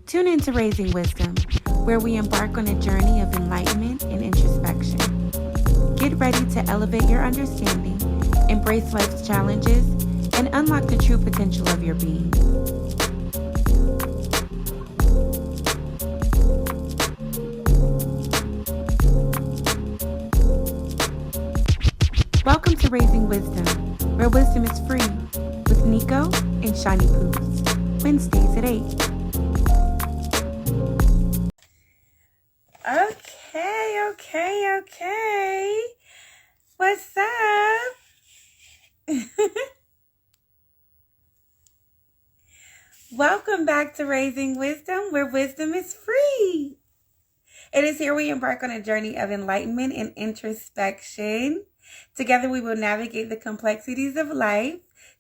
Tune into Raising Wisdom, where we embark on a journey of enlightenment and introspection. Get ready to elevate your understanding, embrace life's challenges, and unlock the true potential of your being. Welcome to Raising Wisdom, where wisdom is free, with Nico and Shiny Poos, Wednesdays at 8. Okay. What's up? Welcome back to Raising Wisdom, where wisdom is free. It is here we embark on a journey of enlightenment and introspection. Together we will navigate the complexities of life,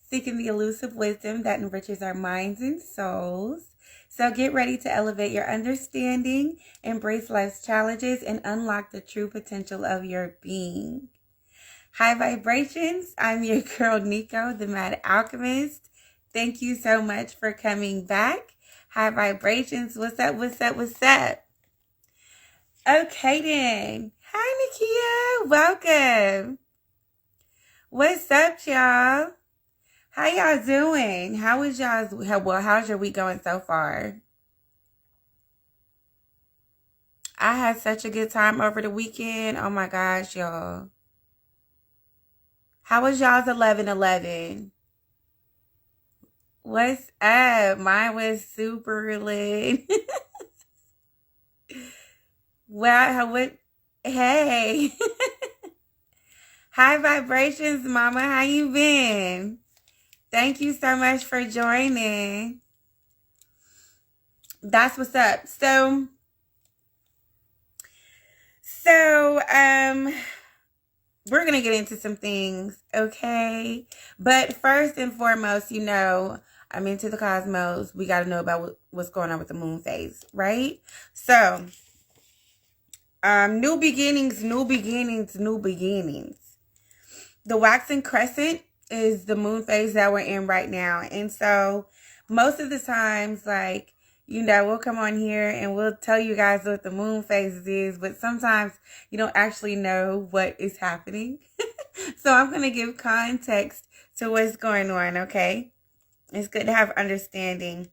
seeking the elusive wisdom that enriches our minds and souls. So get ready to elevate your understanding, embrace life's challenges, and unlock the true potential of your being. High vibrations, I'm your girl Nico, the Mad Alchemist. Thank you so much for coming back. High vibrations, what's up? Okay then. Hi Nikia, welcome. What's up, y'all? How y'all doing? How's your week going so far? I had such a good time over the weekend. Oh my gosh, y'all. How was y'all's 11/11? What's up? Mine was super lit. Hey. High vibrations, mama. How you been? Thank you so much for joining. That's what's up. So, we're going to get into some things, okay? But first and foremost, I'm into the cosmos. We got to know about what's going on with the moon phase, right? So, new beginnings. The waxing crescent is the moon phase that we're in right now. And so most of the times, we'll come on here and we'll tell you guys what the moon phase is, but sometimes you don't actually know what is happening. So I'm going to give context to what's going on, okay? It's good to have understanding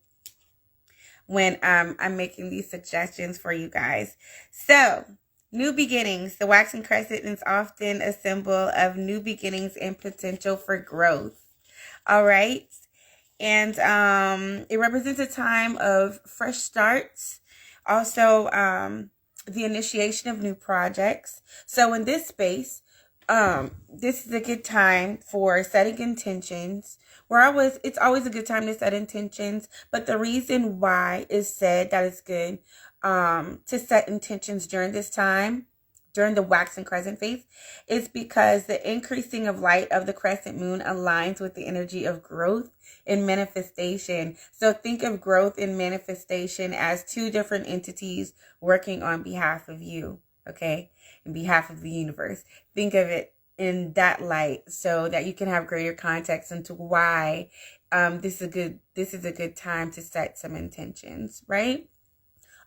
when I'm making these suggestions for you guys. So, new beginnings. The waxing crescent is often a symbol of new beginnings and potential for growth. All right. And it represents a time of fresh starts. Also, the initiation of new projects. So in this space, this is a good time for setting intentions. It's always a good time to set intentions. But the reason why is said that it's good to set intentions during this time, during the waxing crescent phase, is because the increasing of light of the crescent moon aligns with the energy of growth and manifestation. So think of growth and manifestation as two different entities working on behalf of you, okay? On behalf of the universe. Think of it in that light so that you can have greater context into why this is a good time to set some intentions, right?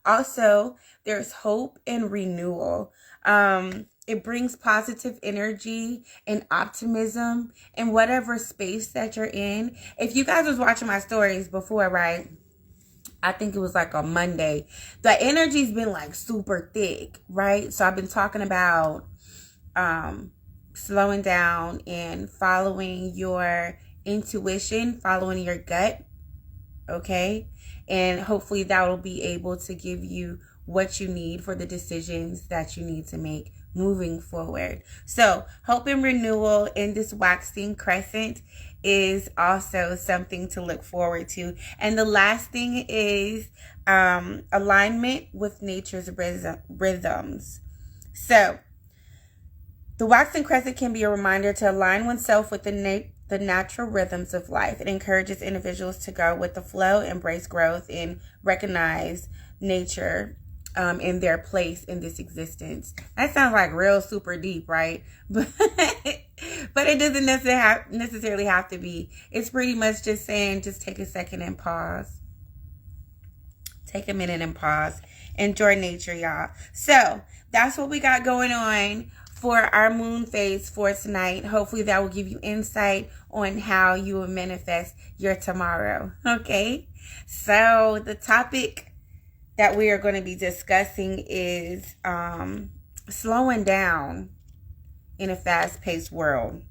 Also, there's hope and renewal. It brings positive energy and optimism in whatever space that you're in. If you guys was watching my stories before, right? I think it was on Monday. The energy's been super thick, right? So I've been talking about slowing down and following your intuition, following your gut, okay? And hopefully that will be able to give you what you need for the decisions that you need to make moving forward. So hope and renewal in this waxing crescent is also something to look forward to. And the last thing is alignment with nature's rhythms. So the waxing crescent can be a reminder to align oneself with the natural rhythms of life. It encourages individuals to go with the flow, embrace growth, and recognize nature in their place in this existence. That sounds real super deep, right? But it doesn't necessarily have to be. It's pretty much just saying, just take a second and pause. Take a minute and pause. Enjoy nature, y'all. So that's what we got going on for our moon phase for tonight. Hopefully that will give you insight on how you will manifest your tomorrow. Okay. So the topic that we are going to be discussing is slowing down in a fast-paced world,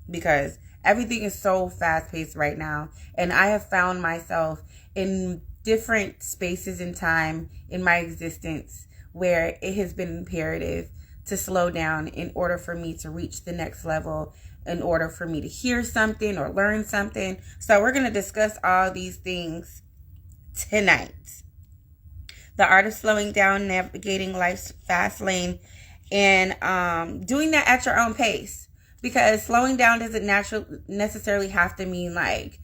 because everything is so fast-paced right now, and I have found myself in different spaces in time in my existence where it has been imperative to slow down in order for me to reach the next level, in order for me to hear something or learn something. So we're going to discuss all these things tonight. The art of slowing down, navigating life's fast lane, and doing that at your own pace. Because slowing down doesn't necessarily have to mean like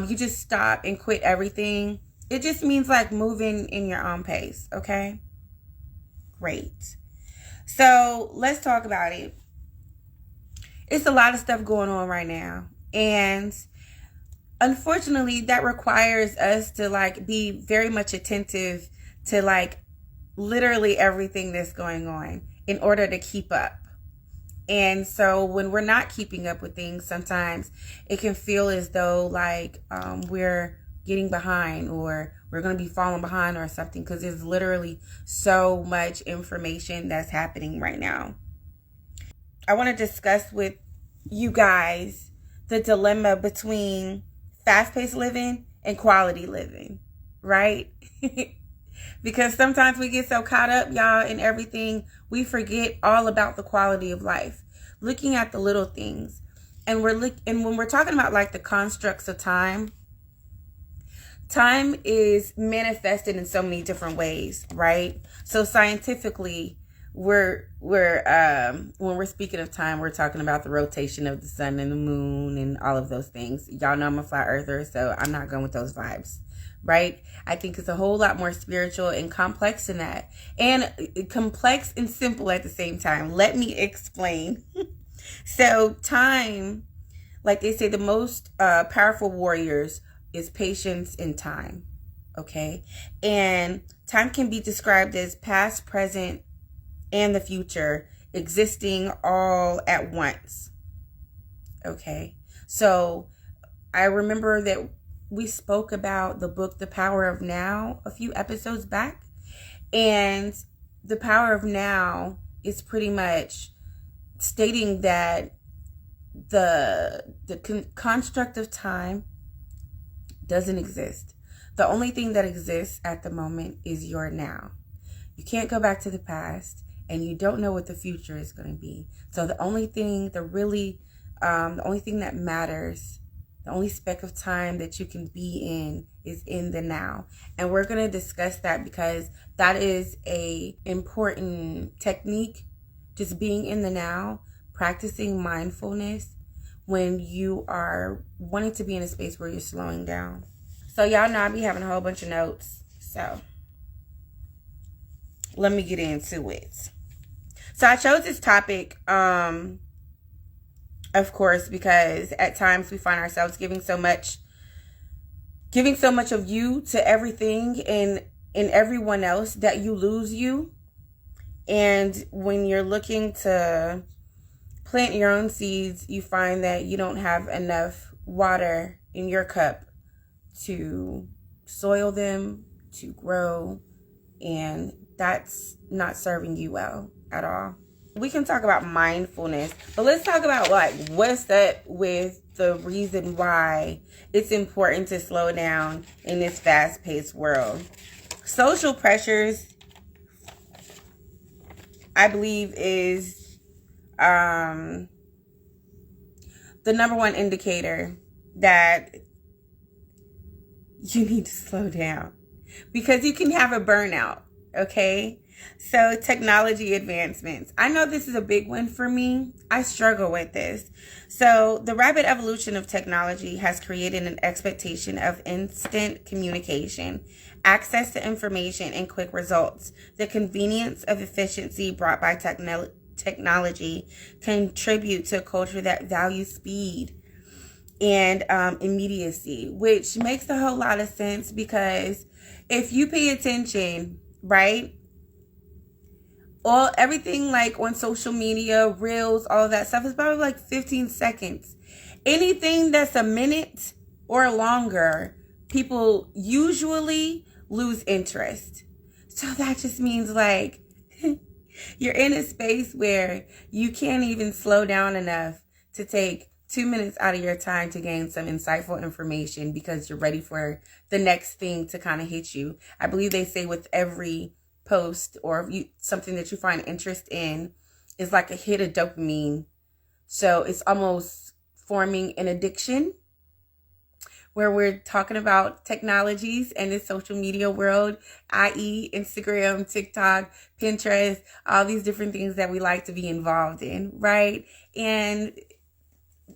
you just stop and quit everything. It just means like moving in your own pace. Okay? Great. So let's talk about it. It's a lot of stuff going on right now. And unfortunately, that requires us to like be very much attentive to like literally everything that's going on in order to keep up. And so when we're not keeping up with things, sometimes it can feel as though like we're getting behind, or we're going to be falling behind or something, because there's literally so much information that's happening right now. I want to discuss with you guys the dilemma between fast-paced living and quality living, right? Because sometimes we get so caught up, y'all, in everything, we forget all about the quality of life. Looking at the little things. And when we're talking about like the constructs of time, time is manifested in so many different ways, right? So scientifically, when we're speaking of time, we're talking about the rotation of the sun and the moon and all of those things. Y'all know I'm a flat earther, so I'm not going with those vibes. Right? I think it's a whole lot more spiritual and complex than that. And complex and simple at the same time. Let me explain. So time, like they say, the most powerful warriors is patience and time. Okay? And time can be described as past, present, and the future existing all at once. Okay? So I remember that we spoke about the book, The Power of Now, a few episodes back. And the power of now is pretty much stating that the construct of time doesn't exist. The only thing that exists at the moment is your now. You can't go back to the past, and you don't know what the future is going to be. So the only thing that matters, the only speck of time that you can be in is in the now. And we're going to discuss that because that is a important technique. Just being in the now, practicing mindfulness when you are wanting to be in a space where you're slowing down. So y'all know I be having a whole bunch of notes. So let me get into it. So I chose this topic, of course, because at times we find ourselves giving so much of you to everything and everyone else that you lose you. And when you're looking to plant your own seeds, you find that you don't have enough water in your cup to soil them, to grow, and that's not serving you well at all. We can talk about mindfulness, but let's talk about like what's up with the reason why it's important to slow down in this fast-paced world. Social pressures, I believe, is the number one indicator that you need to slow down, because you can have a burnout. Okay. So technology advancements. I know this is a big one for me. I struggle with this. So the rapid evolution of technology has created an expectation of instant communication, access to information, and quick results. The convenience of efficiency brought by technology contribute to a culture that values speed and immediacy, which makes a whole lot of sense, because if you pay attention, right, everything like on social media, reels, all of that stuff is probably like 15 seconds. Anything that's a minute or longer, people usually lose interest. So that just means like you're in a space where you can't even slow down enough to take 2 minutes out of your time to gain some insightful information, because you're ready for the next thing to kind of hit you. I believe they say with every post or something that you find interest in is like a hit of dopamine. So it's almost forming an addiction, where we're talking about technologies and the social media world, i.e. Instagram, TikTok, Pinterest, all these different things that we like to be involved in, right? And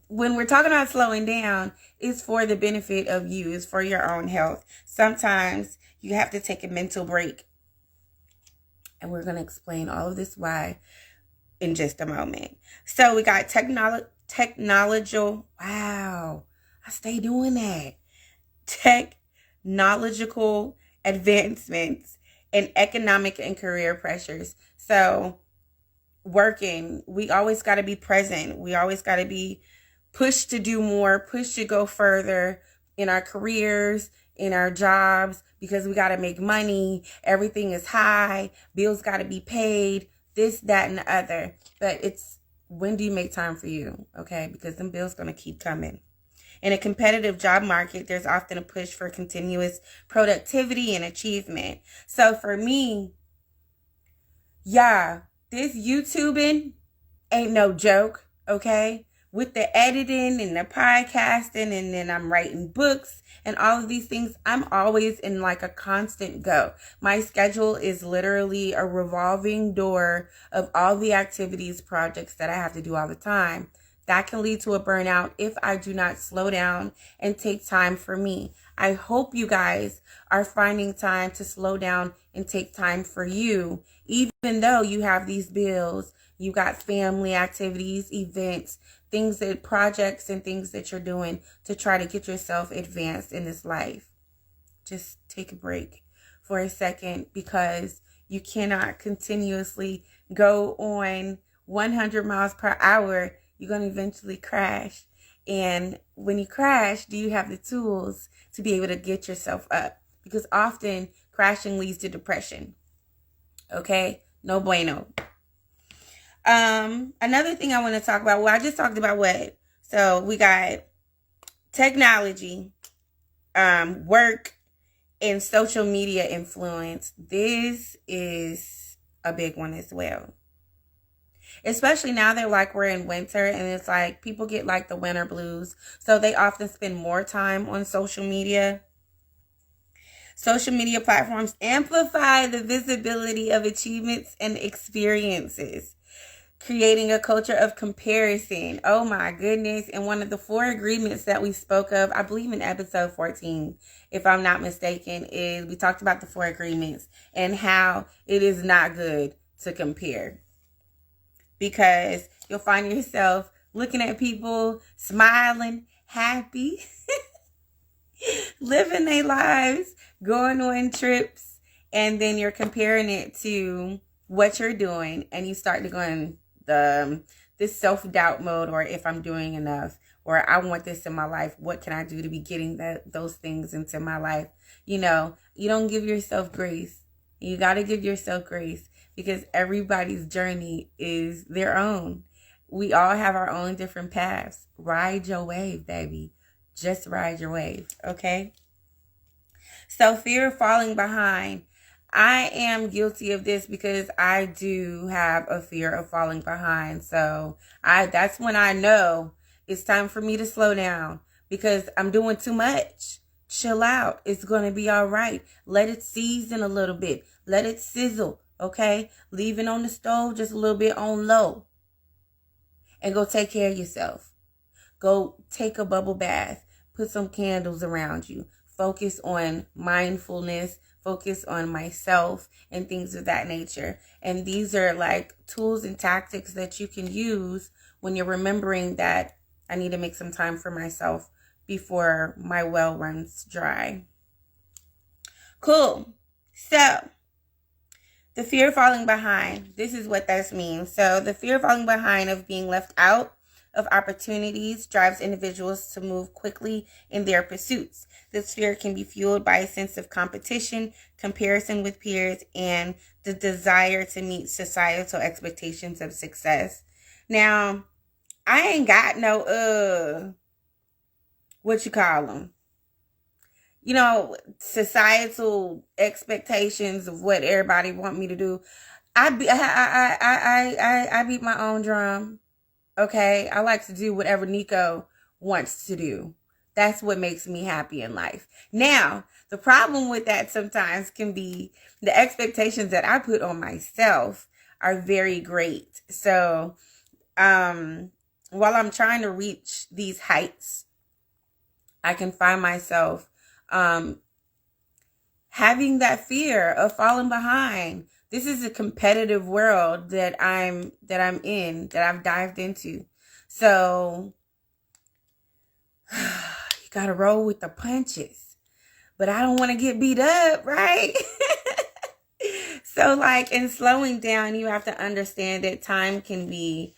when we're talking about slowing down, it's for the benefit of you. It's for your own health. Sometimes you have to take a mental break. And we're going to explain all of this why in just a moment. So we got technological. Wow. I stay doing that. Technological advancements and economic and career pressures. So working, we always got to be present. We always got to be pushed to do more, pushed to go further in our careers, in our jobs, because we got to make money. Everything is high. Bills got to be paid. This, that, and the other. But it's, when do you make time for you? Okay, because them bills going to keep coming. In a competitive job market, there's often a push for continuous productivity and achievement. So for me, yeah, this YouTubing ain't no joke, okay? With the editing and the podcasting, and then I'm writing books and all of these things, I'm always in like a constant go. My schedule is literally a revolving door of all the activities, projects that I have to do all the time. That can lead to a burnout if I do not slow down and take time for me. I hope you guys are finding time to slow down and take time for you, even though you have these bills, you got family activities, events, things that projects and things that you're doing to try to get yourself advanced in this life. Just take a break for a second, because you cannot continuously go on 100 miles per hour. You're going to eventually crash. And when you crash, do you have the tools to be able to get yourself up? Because often crashing leads to depression. Okay? No bueno. Another thing I want to talk about, well, I just talked about what? So we got technology, work, and social media influence. This is a big one as well. Especially now that like we're in winter, and it's like people get like the winter blues. So they often spend more time on social media. Social media platforms amplify the visibility of achievements and experiences, creating a culture of comparison. Oh my goodness. And one of the 4 agreements that we spoke of, I believe in episode 14, if I'm not mistaken, is we talked about the 4 agreements and how it is not good to compare. Because you'll find yourself looking at people, smiling, happy, living their lives, going on trips, and then you're comparing it to what you're doing, and you start to go in this self-doubt mode, or if I'm doing enough, or I want this in my life, what can I do to be getting those things into my life? You know, you don't give yourself grace. You got to give yourself grace, because everybody's journey is their own. We all have our own different paths. Ride your wave, baby. Just ride your wave, okay? So fear of falling behind. I am guilty of this, because I do have a fear of falling behind. So that's when I know it's time for me to slow down, because I'm doing too much. Chill out. It's going to be all right. Let it season a little bit. Let it sizzle, okay? Leave it on the stove just a little bit on low. And go take care of yourself. Go take a bubble bath. Put some candles around you. Focus on mindfulness. Focus on myself and things of that nature. And these are like tools and tactics that you can use when you're remembering that I need to make some time for myself, before my well runs dry. Cool. So, the fear of falling behind. This is what this means. So, the fear of falling behind, of being left out of opportunities, drives individuals to move quickly in their pursuits. This fear can be fueled by a sense of competition, comparison with peers, and the desire to meet societal expectations of success. Now, I ain't got no, what you call them? Societal expectations of what everybody want me to do. I beat my own drum. Okay, I like to do whatever Nico wants to do. That's what makes me happy in life. Now, the problem with that sometimes can be the expectations that I put on myself are very great. So, while I'm trying to reach these heights, I can find myself having that fear of falling behind. This is a competitive world that I've dived into. So you gotta roll with the punches. But I don't want to get beat up, right? So in slowing down, you have to understand that time can be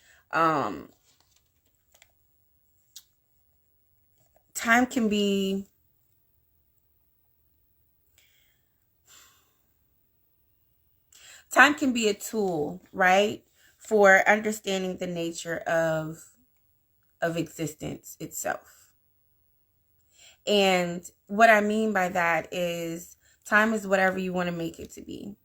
a tool, right, for understanding the nature of existence itself. And what I mean by that is time is whatever you want to make it to be.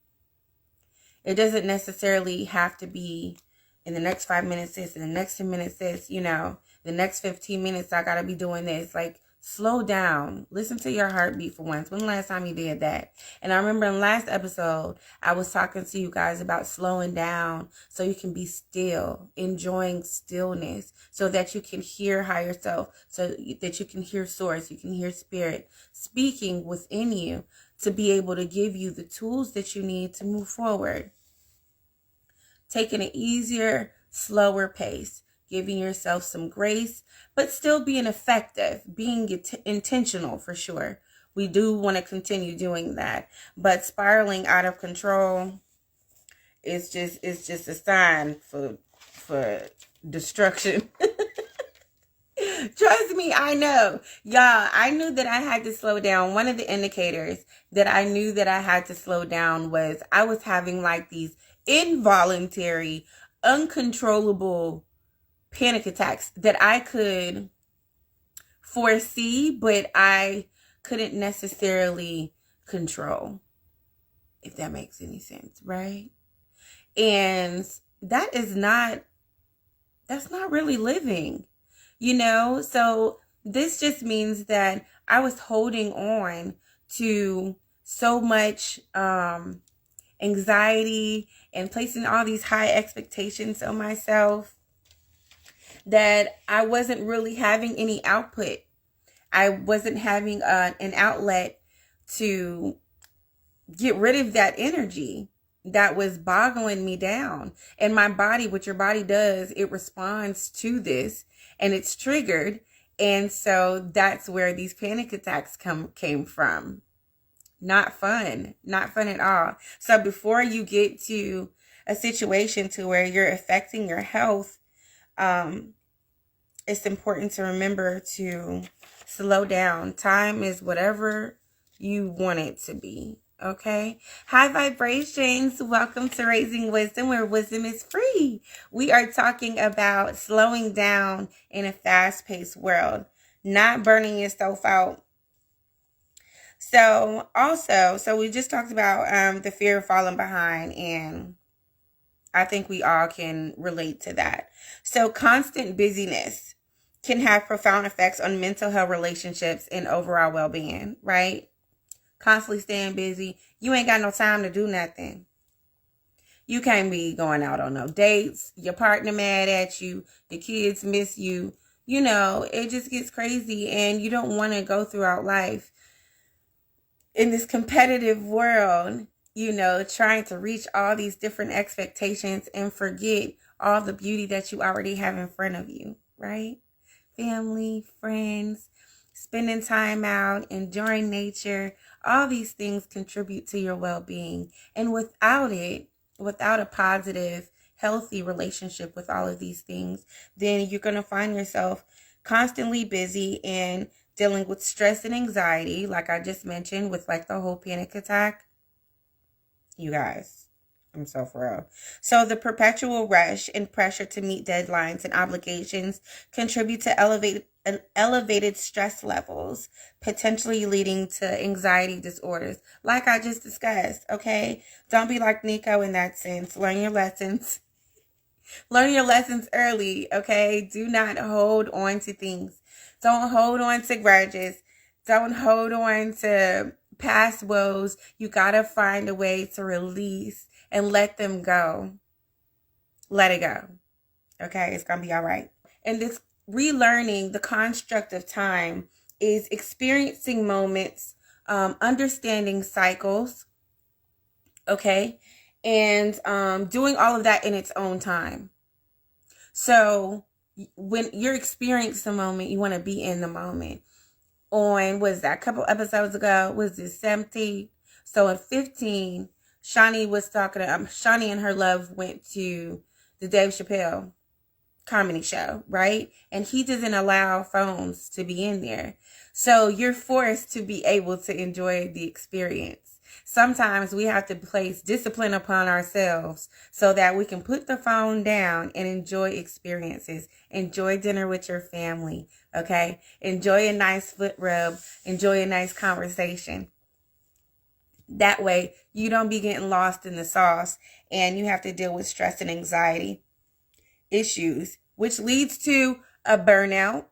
It doesn't necessarily have to be in the next 5 minutes this, in the next 10 minutes this, the next 15 minutes I gotta be doing this. Slow down. Listen to your heartbeat for once. When the last time you did that? And I remember in the last episode, I was talking to you guys about slowing down so you can be still, enjoying stillness, so that you can hear higher self, so that you can hear source, you can hear spirit speaking within you to be able to give you the tools that you need to move forward. Taking an easier, slower pace, giving yourself some grace, but still being effective, being intentional for sure. We do want to continue doing that, but spiraling out of control is just a sign for destruction. Trust me, I know. Y'all, I knew that I had to slow down. One of the indicators that I knew that I had to slow down was I was having these involuntary, uncontrollable panic attacks that I could foresee, but I couldn't necessarily control, if that makes any sense, right? And that's not really living, So this just means that I was holding on to so much anxiety and placing all these high expectations on myself that I wasn't really having any output. I wasn't having an outlet to get rid of that energy that was boggling me down. And my body, what your body does, it responds to this and it's triggered. And so that's where these panic attacks came from. Not fun at all. So before you get to a situation to where you're affecting your health, it's important to remember to slow down. Time is whatever you want it to be. Okay. High vibrations. Welcome to Raising Wisdom, where wisdom is free. We are talking about slowing down in a fast-paced world, not burning yourself out. So we just talked about the fear of falling behind, and I think we all can relate to that. So constant busyness can have profound effects on mental health, relationships, and overall well-being, right? Constantly staying busy. You ain't got no time to do nothing. You can't be going out on no dates. Your partner mad at you. The kids miss you. It just gets crazy, and you don't want to go throughout life in this competitive world, trying to reach all these different expectations and forget all the beauty that you already have in front of you, right? Family, friends, spending time out, enjoying nature, all these things contribute to your well-being. And without it, without a positive, healthy relationship with all of these things, then you're going to find yourself constantly busy and dealing with stress and anxiety, like I just mentioned, with like the whole panic attack. You guys, I'm so for real. So the perpetual rush and pressure to meet deadlines and obligations contribute to elevated stress levels, potentially leading to anxiety disorders, like I just discussed. Okay, don't be like Nico in that sense. Learn your lessons. Learn your lessons early, okay? Do not hold on to things. Don't hold on to grudges. Don't hold on to past woes. You gotta find a way to release and let them go. Let it go. Okay? It's gonna be all right. And this relearning the construct of time is experiencing moments, understanding cycles, okay? And doing all of that in its own time. So when you're experiencing a moment, you want to be in the moment. On, was that a couple episodes ago, was this 17? So in 15, Shawnee was talking to, Shawnee and her love went to the Dave Chappelle comedy show, right? And he doesn't allow phones to be in there. So you're forced to be able to enjoy the experience. Sometimes we have to place discipline upon ourselves so that we can put the phone down and enjoy experiences. Enjoy dinner with your family, okay? Enjoy a nice foot rub. Enjoy a nice conversation. That way, you don't be getting lost in the sauce and you have to deal with stress and anxiety issues, which leads to a burnout.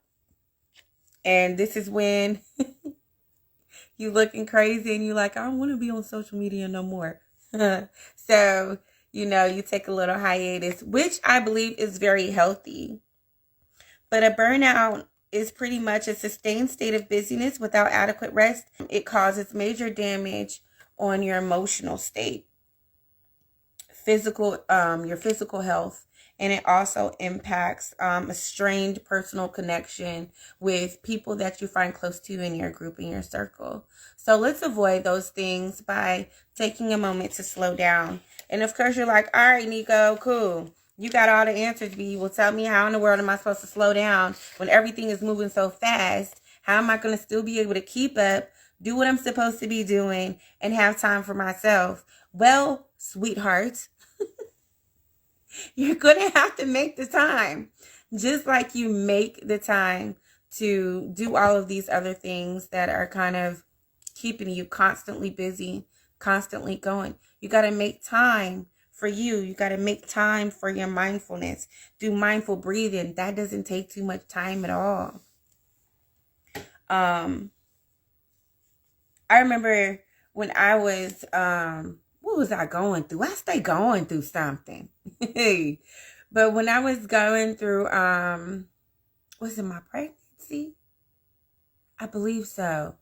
And this is when you looking crazy and you're like, I don't want to be on social media no more. So, you take a little hiatus, which I believe is very healthy. But a burnout is pretty much a sustained state of busyness without adequate rest. It causes major damage on your emotional state, your physical health, and it also impacts a strained personal connection with people that you find close to in your group, in your circle. So let's avoid those things by taking a moment to slow down. And of course, you're like, all right, Nico, cool. You got all the answers, B. Well, tell me, how in the world am I supposed to slow down when everything is moving so fast? How am I going to still be able to keep up, do what I'm supposed to be doing, and have time for myself? Well, sweetheart, you're going to have to make the time. Just like you make the time to do all of these other things that are kind of keeping you constantly busy, constantly going. You got to make time for you. You got to make time for your mindfulness. Do mindful breathing. That doesn't take too much time at all. I remember when I was, what was I going through? I stay going through something. But when I was going through, was it my pregnancy? I believe so.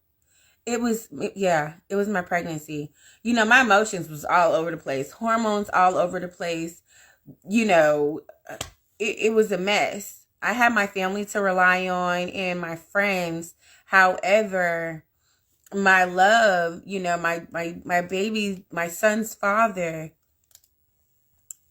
It was my pregnancy. My emotions was all over the place. Hormones all over the place. It was a mess. I had my family to rely on and my friends. However, my love, my baby, my son's father,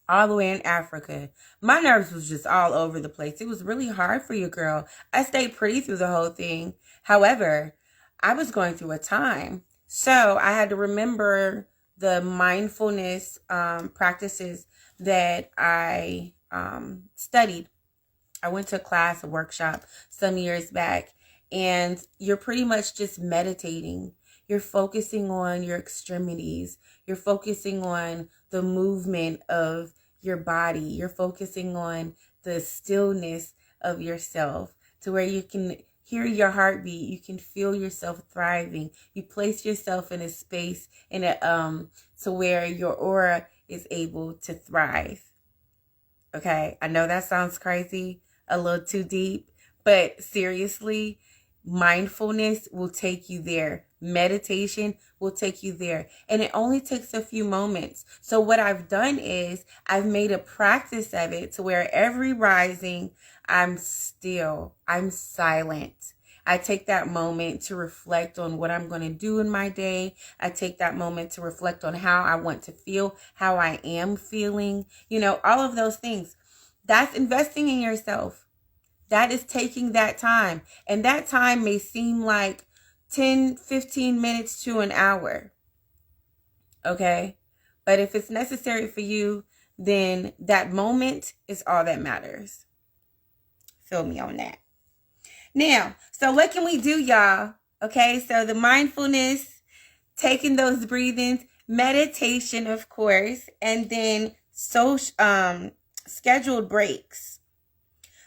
all the way in Africa, my nerves was just all over the place. It was really hard for you, girl. I stayed pretty through the whole thing. However, I was going through a time. So I had to remember the mindfulness practices that I studied. I went to a workshop some years back. And you're pretty much just meditating. You're focusing on your extremities. You're focusing on the movement of your body. You're focusing on the stillness of yourself to where you can hear your heartbeat. You can feel yourself thriving. You place yourself in a space to where your aura is able to thrive. Okay, I know that sounds crazy, a little too deep, but seriously, mindfulness will take you there. Meditation will take you there. And it only takes a few moments. So what I've done is I've made a practice of it to where every rising, I'm still, I'm silent. I take that moment to reflect on what I'm going to do in my day. I take that moment to reflect on how I want to feel, how I am feeling, all of those things. That's investing in yourself. That is taking that time. And that time may seem like 10, 15 minutes to an hour. Okay? But if it's necessary for you, then that moment is all that matters. Feel me on that. Now, so what can we do, y'all? Okay, so the mindfulness, taking those breathings, meditation, of course, and then scheduled breaks.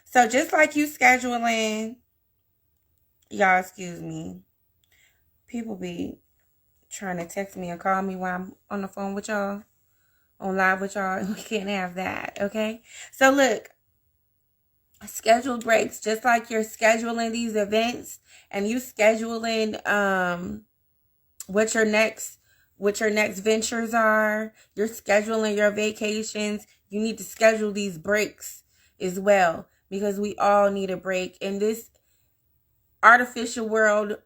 So just like you scheduling, y'all, excuse me, people be trying to text me and call me while I'm on the phone with y'all, on live with y'all. We can't have that, okay? So look, scheduled breaks, just like you're scheduling these events and you scheduling what your next ventures are, you're scheduling your vacations. You need to schedule these breaks as well, because we all need a break in this artificial world,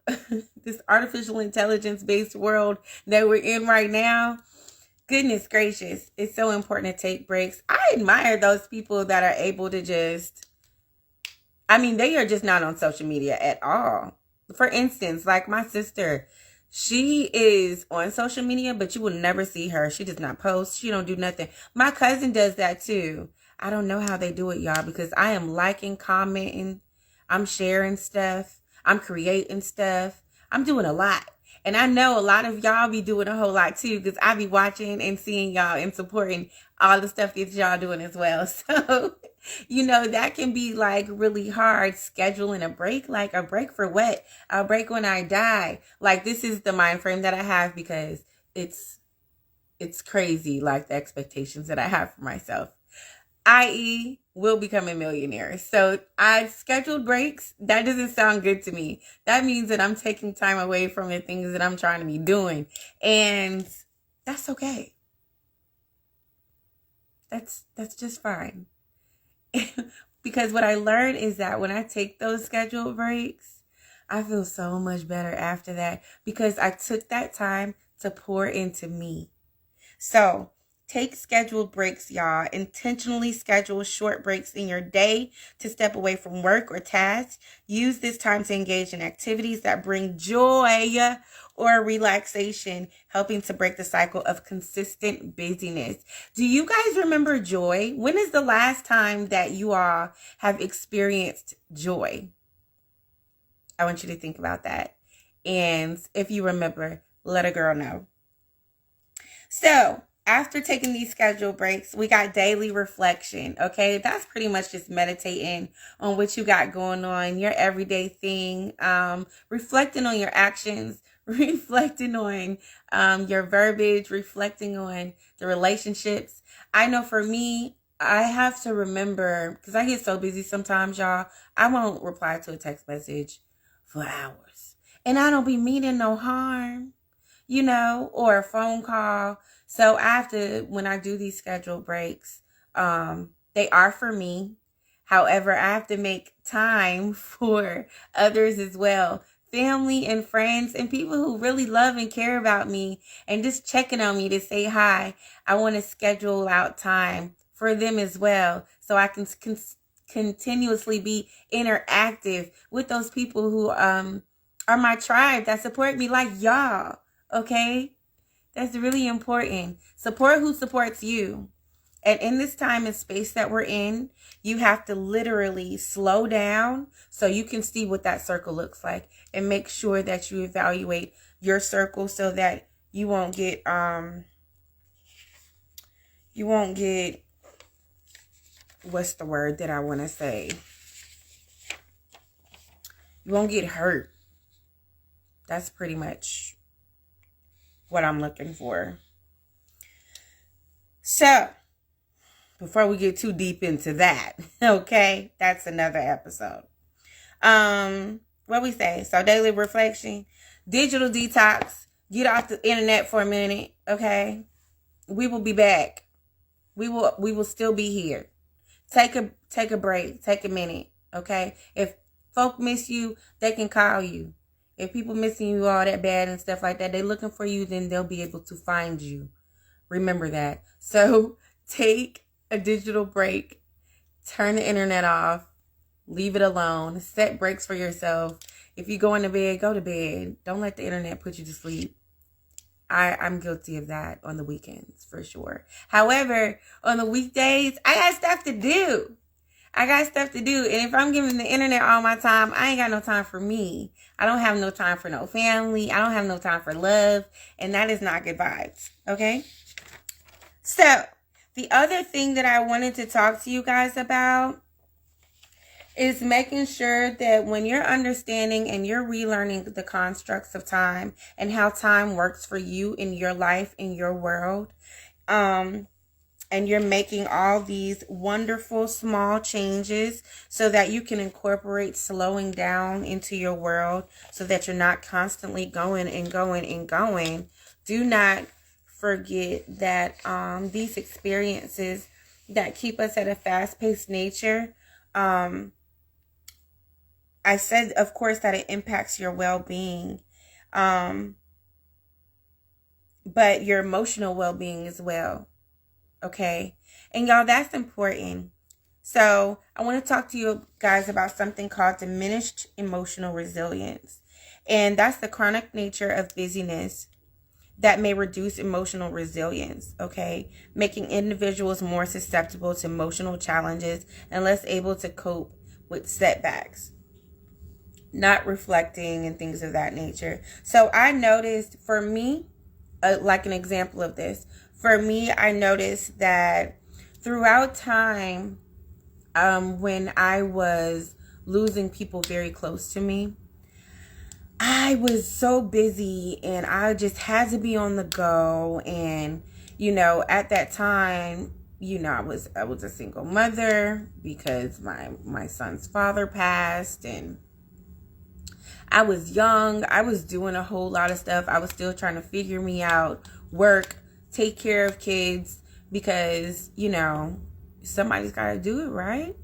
this artificial intelligence based world that we're in right now. Goodness gracious, it's so important to take breaks. I admire those people that are able to they are just not on social media at all. For instance, like my sister, she is on social media, but you will never see her. She does not post. She don't do nothing. My cousin does that too. I don't know how they do it, y'all, because I am liking, commenting, I'm sharing stuff, I'm creating stuff, I'm doing a lot. And I know a lot of y'all be doing a whole lot too, because I be watching and seeing y'all and supporting all the stuff that y'all doing as well. So, that can be like really hard, scheduling a break. Like, a break for what? A break when I die. Like, this is the mind frame that I have, because it's crazy, like the expectations that I have for myself. i.e., will become a millionaire. So I scheduled breaks. That doesn't sound good to me. That means that I'm taking time away from the things that I'm trying to be doing. And that's okay. That's just fine. Because what I learned is that when I take those scheduled breaks, I feel so much better after that, because I took that time to pour into me. So take scheduled breaks, y'all. Intentionally schedule short breaks in your day to step away from work or tasks. Use this time to engage in activities that bring joy or relaxation, helping to break the cycle of consistent busyness. Do you guys remember joy? When is the last time that you all have experienced joy? I want you to think about that. And if you remember, let a girl know. So, after taking these scheduled breaks, we got daily reflection, okay? That's pretty much just meditating on what you got going on, your everyday thing, reflecting on your actions, reflecting on your verbiage, reflecting on the relationships. I know for me, I have to remember, because I get so busy sometimes, y'all, I won't reply to a text message for hours. And I don't be meaning no harm, or a phone call. So when I do these scheduled breaks, they are for me. However, I have to make time for others as well. Family and friends and people who really love and care about me and just checking on me to say hi. I want to schedule out time for them as well, so I can continuously be interactive with those people who are my tribe that support me, like y'all. Okay? That's really important. Support who supports you. And in this time and space that we're in, you have to literally slow down so you can see what that circle looks like, and make sure that you evaluate your circle so that you won't get what's the word that I want to say? You won't get hurt. That's pretty much what I'm looking for. So, before we get too deep into that, okay, that's another episode. What we say? So, daily reflection, digital detox, get off the internet for a minute, okay? We will be back. We will still be here. Take a break, take a minute, okay? If folk miss you, they can call you. If people missing you all that bad and stuff like that, they looking for you, then they'll be able to find you. Remember that. So take a digital break. Turn the internet off. Leave it alone. Set breaks for yourself. If you go into bed, go to bed. Don't let the internet put you to sleep. I'm guilty of that on the weekends, for sure. However, on the weekdays, I got stuff to do. And if I'm giving the internet all my time, I ain't got no time for me. I don't have no time for no family. I don't have no time for love. And that is not good vibes. Okay? So, the other thing that I wanted to talk to you guys about is making sure that when you're understanding and you're relearning the constructs of time and how time works for you in your life, in your world, and you're making all these wonderful small changes so that you can incorporate slowing down into your world so that you're not constantly going and going and going. Do not forget that these experiences that keep us at a fast-paced nature, I said, of course, that it impacts your well-being, but your emotional well-being as well. Okay. And y'all, that's important. So I want to talk to you guys about something called diminished emotional resilience. And that's the chronic nature of busyness that may reduce emotional resilience. Okay. Making individuals more susceptible to emotional challenges and less able to cope with setbacks, not reflecting and things of that nature. So I noticed for me, like an example of this, for me, I noticed that throughout time, when I was losing people very close to me, I was so busy and I just had to be on the go. And, at that time, I was a single mother because my son's father passed, and I was young. I was doing a whole lot of stuff. I was still trying to figure me out, work, take care of kids, because, somebody's got to do it, right?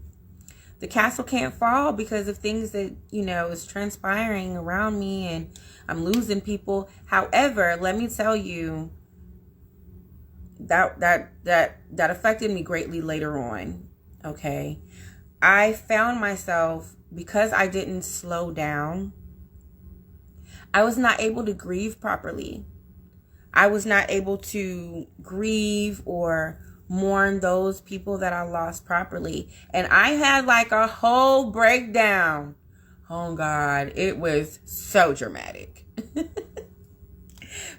The castle can't fall because of things that, is transpiring around me, and I'm losing people. However, let me tell you, that affected me greatly later on. Okay. I found myself, because I didn't slow down, I was not able to grieve properly. I was not able to grieve or mourn those people that I lost properly. And I had like a whole breakdown. Oh God, it was so dramatic.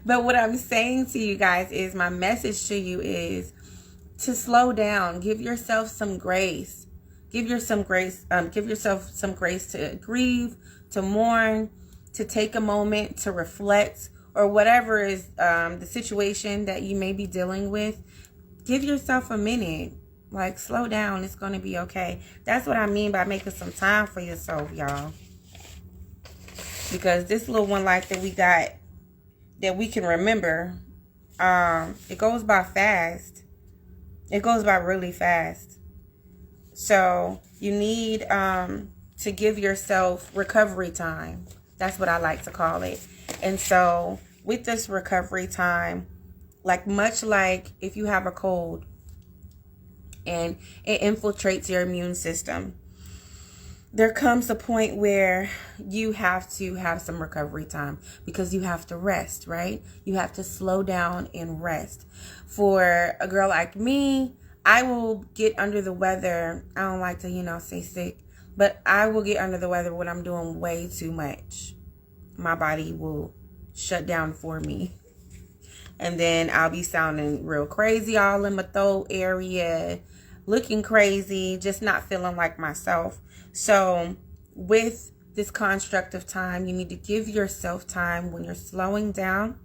But what I'm saying to you guys is, my message to you is to slow down. Give yourself some grace. Give yourself some grace to grieve, to mourn, to take a moment to reflect, or whatever is the situation that you may be dealing with. Give yourself a minute. Like, slow down. It's going to be okay. That's what I mean by making some time for yourself, y'all. Because this little one life that we got, that we can remember, it goes by fast. It goes by really fast. So you need to give yourself recovery time. That's what I like to call it. And so with this recovery time, much like if you have a cold and it infiltrates your immune system, there comes a point where you have to have some recovery time, because you have to rest, right? You have to slow down and rest. For a girl like me, I will get under the weather. I don't like to, say sick, but I will get under the weather when I'm doing way too much. My body will shut down for me. And then I'll be sounding real crazy all in my throat area, looking crazy, just not feeling like myself. So with this construct of time, you need to give yourself time when you're slowing down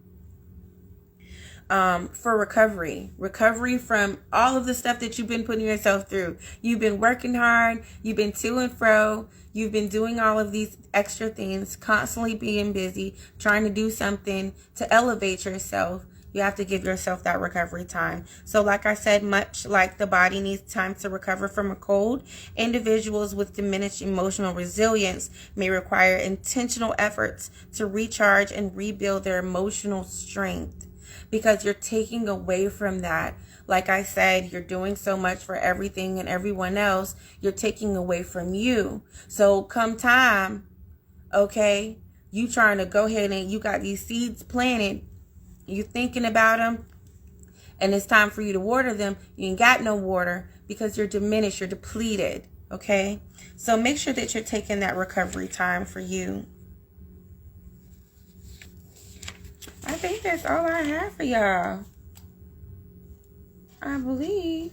for recovery from all of the stuff that you've been putting yourself through. You've been working hard. You've been to and fro. You've been doing all of these extra things, constantly being busy, trying to do something to elevate yourself. You have to give yourself that recovery time. So like I said, much like the body needs time to recover from a cold, individuals with diminished emotional resilience may require intentional efforts to recharge and rebuild their emotional strength, because you're taking away from that. Like I said, you're doing so much for everything and everyone else, you're taking away from you. So come time, okay, you trying to go ahead and you got these seeds planted, you thinking about them, and it's time for you to water them. You ain't got no water because you're diminished, you're depleted, okay? So make sure that you're taking that recovery time for you. I think that's all I have for y'all. I believe.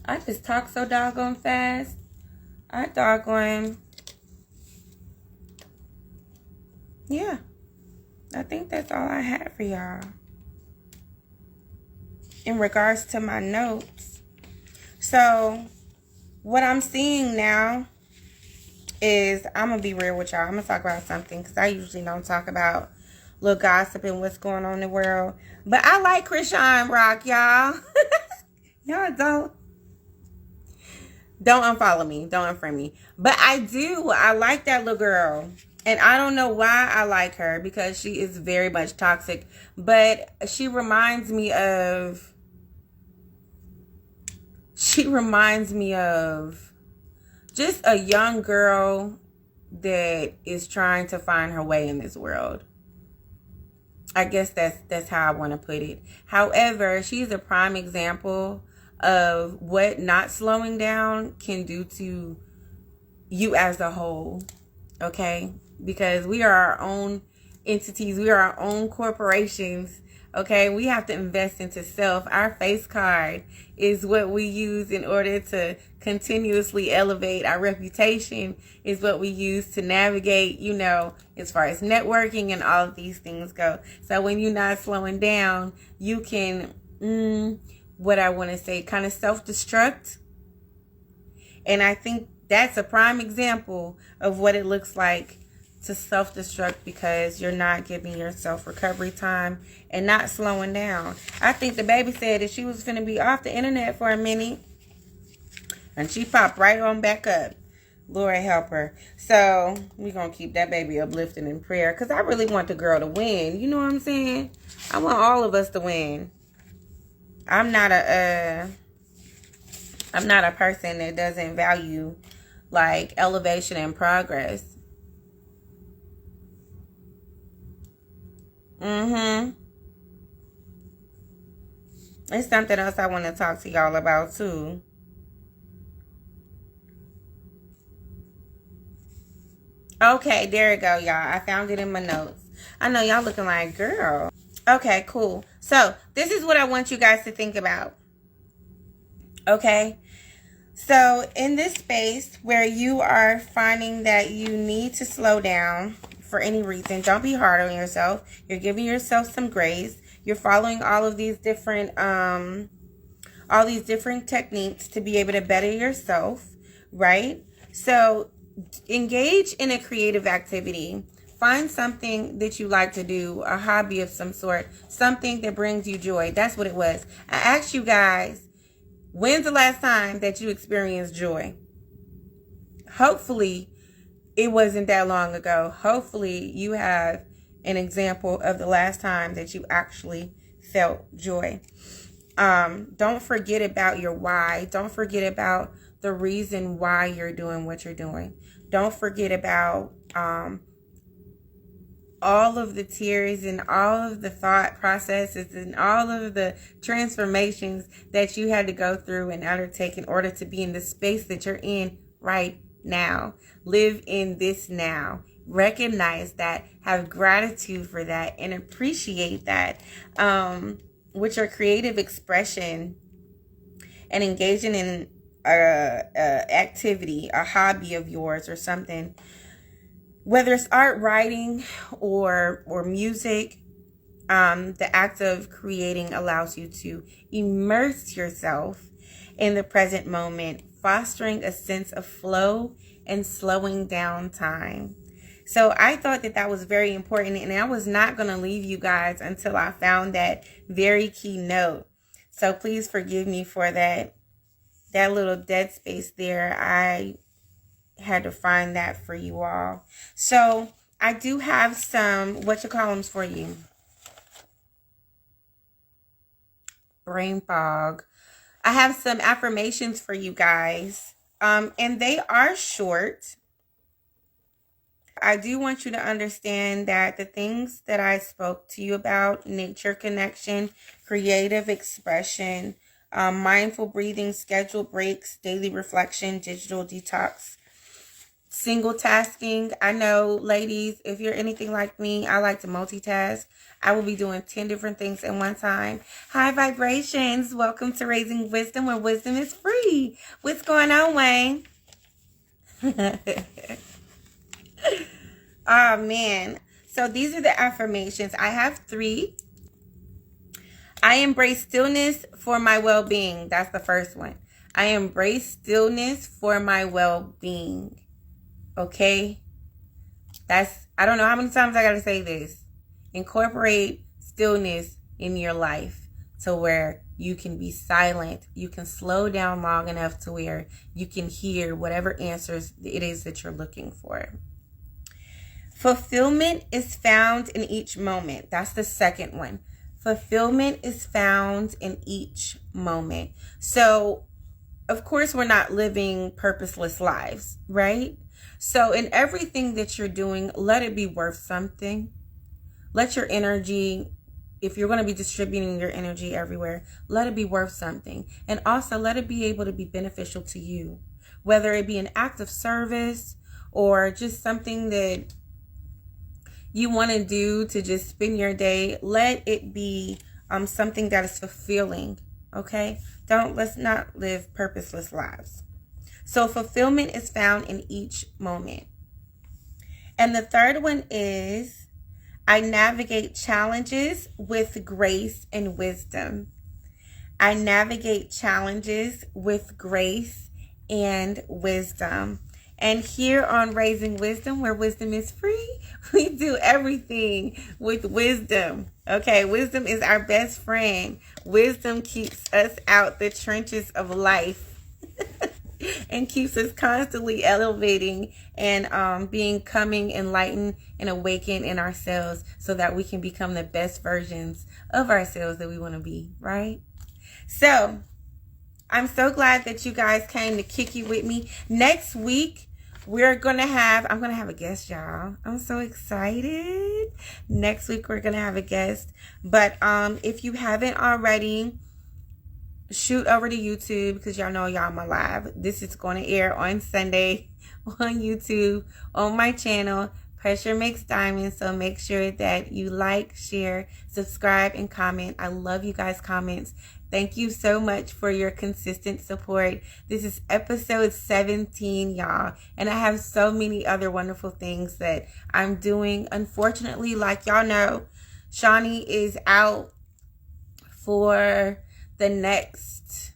I just talk so doggone fast. Yeah. I think that's all I had for y'all. In regards to my notes. So, what I'm seeing now is, I'm going to be real with y'all. I'm going to talk about something because I usually don't talk about little gossip and what's going on in the world. But I like Christian Rock, y'all. Y'all don't unfollow me. Don't unfriend me. But I do. I like that little girl. And I don't know why I like her, because she is very much toxic. But she reminds me of just a young girl that is trying to find her way in this world. I guess that's how I want to put it. However, she's a prime example of what not slowing down can do to you as a whole. Okay? Because we are our own entities. We are our own corporations. Okay? We have to invest into self. Our face card is what we use in order to continuously elevate. Our reputation is what we use to navigate, as far as networking and all of these things go. So when you're not slowing down, you can, kind of self-destruct. And I think that's a prime example of what it looks like to self-destruct, because you're not giving yourself recovery time and not slowing down. I think the baby said that she was finna be off the internet for a minute, and she popped right on back up. Lord help her. So we're going to keep that baby uplifted in prayer, because I really want the girl to win. You know what I'm saying? I want all of us to win. I'm not a person that doesn't value like elevation and progress. It's something else I want to talk to y'all about too. Okay, there you go, y'all. I found it in my notes. I know y'all looking like, girl. Okay, cool. So this is what I want you guys to think about. Okay? So in this space where you are finding that you need to slow down for any reason, don't be hard on yourself. You're giving yourself some grace. You're following all of these different techniques to be able to better yourself, right? So engage in a creative activity. Find something that you like to do, a hobby of some sort, something that brings you joy. That's what it was. I asked you guys, when's the last time that you experienced joy? Hopefully, it wasn't that long ago. Hopefully, you have an example of the last time that you actually felt joy. Don't forget about your why. Don't forget about the reason why you're doing what you're doing. Don't forget about all of the tears and all of the thought processes and all of the transformations that you had to go through and undertake in order to be in the space that you're in right now. Live in this now. Recognize that. Have gratitude for that and appreciate that. With your creative expression and engaging in activity, a hobby of yours or something, whether it's art, writing, or music, the act of creating allows you to immerse yourself in the present moment, fostering a sense of flow and slowing down time. So I thought that that was very important, and I was not going to leave you guys until I found that very key note. So please forgive me for that little dead space there. I had to find that for you all. So I do have some whatchamacallits for you. Brain fog. I have some affirmations for you guys. And they are short. I do want you to understand that the things that I spoke to you about, nature connection, creative expression, mindful breathing, scheduled breaks, daily reflection, digital detox, single tasking. I know, ladies, if you're anything like me, I like to multitask. I will be doing 10 different things at one time. High vibrations. Welcome to Raising Wisdom, where wisdom is free. What's going on, Wayne? Oh, man. So these are the affirmations. I have 3. I embrace stillness for my well-being. That's the first one. I embrace stillness for my well-being. Okay? I don't know how many times I got to say this. Incorporate stillness in your life to where you can be silent. You can slow down long enough to where you can hear whatever answers it is that you're looking for. Fulfillment is found in each moment. That's the second one. Fulfillment is found in each moment. So, of course, we're not living purposeless lives, right? So in everything that you're doing, let it be worth something. Let your energy, if you're going to be distributing your energy everywhere, let it be worth something. And also let it be able to be beneficial to you, whether it be an act of service or just something that you want to do to just spend your day. Let it be something that is fulfilling. Okay? Let's not live purposeless lives. So fulfillment is found in each moment. And the third one is, I navigate challenges with grace and wisdom. I navigate challenges with grace and wisdom. And here on Raising Wisdom, where wisdom is free, we do everything with wisdom. Okay, wisdom is our best friend. Wisdom keeps us out the trenches of life and keeps us constantly elevating and becoming enlightened and awakened in ourselves so that we can become the best versions of ourselves that we want to be, right? So, I'm so glad that you guys came to kick it with me. Next week, I'm going to have a guest, y'all. I'm so excited. Next week, we're going to have a guest. But if you haven't already, shoot over to YouTube because y'all know y'all my live. This is going to air on Sunday on YouTube on my channel, Pressure Makes Diamonds. So make sure that you like, share, subscribe, and comment. I love you guys' comments. Thank you so much for your consistent support. This is episode 17, y'all. And I have so many other wonderful things that I'm doing. Unfortunately, like y'all know, Shawnee is out for the next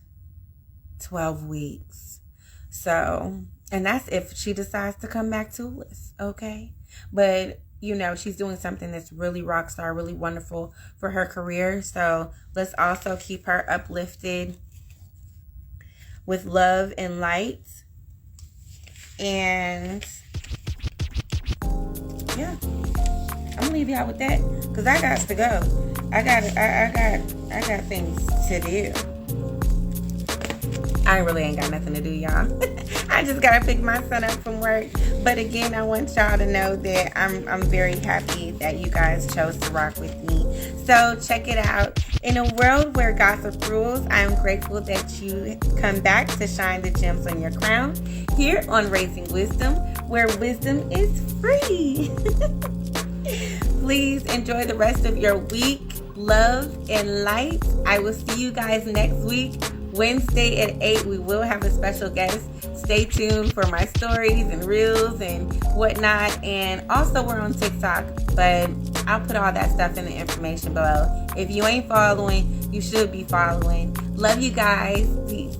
12 weeks. So, and that's if she decides to come back to us, okay? But, you know, she's doing something that's really rock star, really wonderful for her career. So let's also keep her uplifted with love and light. And yeah, I'm gonna leave y'all with that because I got to go. I got things to do. I really ain't got nothing to do, y'all. I just gotta pick my son up from work. But again, I want y'all to know that I'm very happy that you guys chose to rock with me. So check it out. In a world where gossip rules, I am grateful that you come back to shine the gems on your crown here on Raising Wisdom, where wisdom is free. Please enjoy the rest of your week. Love and light. I will see you guys next week. Wednesday at 8, we will have a special guest. Stay tuned for my stories and reels and whatnot. And also we're on TikTok, but I'll put all that stuff in the information below. If you ain't following, you should be following. Love you guys. Peace.